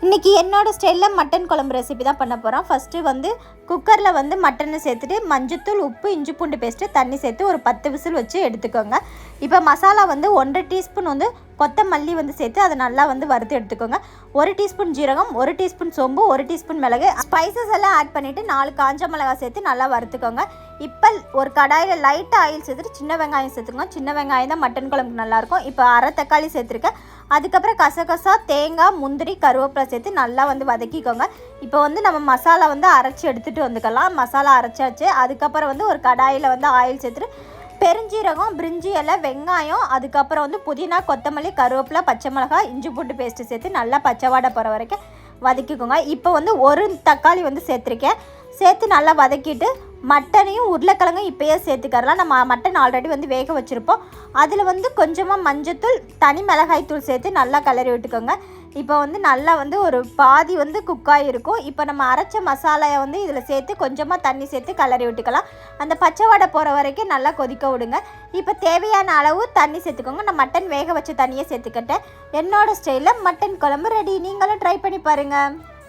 இன்றைக்கி என்னோடய ஸ்டைலில் மட்டன் குழம்பு ரெசிபி தான் பண்ண போகிறோம். ஃபஸ்ட்டு வந்து குக்கரில் வந்து மட்டனை சேர்த்துட்டு மஞ்சத்தூள், உப்பு, இஞ்சி பூண்டு பேஸ்ட்டு, தண்ணி சேர்த்து ஒரு 10 விசில் வச்சு எடுத்துக்கோங்க. இப்போ மசாலா வந்து 1.5 டீஸ்பூன் வந்து கொத்தமல்லி வந்து சேர்த்து அதை நல்லா வந்து வறுத்து எடுத்துக்கோங்க. 1 டீஸ்பூன் ஜீரகம், 1 டீஸ்பூன் சோம்பு, 1 டீஸ்பூன் மிளகு, ஸ்பைசஸ் எல்லாம் ஆட் பண்ணிவிட்டு 4 காஞ்ச மிளகாய் சேர்த்து நல்லா வறுத்துக்கோங்க. இப்போ ஒரு கடாயில் லைட்டாக ஆயில் சேர்த்துட்டு சின்ன வெங்காயம் சேர்த்துக்கோங்க. சின்ன வெங்காயம் தான் மட்டன் குழம்புக்கு நல்லாயிருக்கும். இப்போ அரை தக்காளி சேர்த்துருக்கேன். அதுக்கப்புறம் கசகசா, தேங்காய், முந்திரி, கருவேப்பிலை சேர்த்து நல்லா வந்து வதக்கிக்கோங்க. இப்போ வந்து நம்ம மசாலா வந்து அரைச்சி எடுத்துகிட்டு வந்துக்கலாம். மசாலா அரைச்சாச்சு. அதுக்கப்புறம் வந்து ஒரு கடாயில் வந்து ஆயில் சேர்த்துட்டு பெருஞ்சீரகம், பிரிஞ்சி இலை, வெங்காயம், அதுக்கப்புறம் வந்து புதினா, கொத்தமல்லி, கருவேப்பிலை, பச்சை மிளகாய், இஞ்சி பூண்டு பேஸ்ட்டு சேர்த்து நல்லா பச்சை வாடை போகிற வரைக்கும் வதக்கிக்கோங்க. இப்போ வந்து ஒரு தக்காளி வந்து சேர்த்துருக்கேன். சேர்த்து நல்லா வதக்கிட்டு மட்டனையும் உருளைக்கிழங்கும் இப்போயே சேர்த்துக்கறலாம். நம்ம மட்டன் ஆல்ரெடி வந்து வேக வச்சுருப்போம். அதில் வந்து கொஞ்சமாக மஞ்சத்தூள், தனி மிளகாய் தூள் சேர்த்து நல்லா கிளறி விட்டுக்கோங்க. இப்போ வந்து நல்லா வந்து ஒரு பாதி வந்து குக்காகி இருக்கும். இப்போ நம்ம அரைச்ச மசாலையை வந்து இதில் சேர்த்து கொஞ்சமாக தண்ணி சேர்த்து கிளறி விட்டுக்கலாம். அந்த பச்சை வாடை போகிற வரைக்கும் நல்லா கொதிக்க விடுங்க. இப்போ தேவையான அளவு தண்ணி சேர்த்துக்கோங்க. நான் மட்டன் வேக வச்ச தண்ணியை சேர்த்துக்கிட்டேன். என்னோடய ஸ்டைலில் மட்டன் குழம்பு ரெடி. நீங்களும் ட்ரை பண்ணி பாருங்கள்.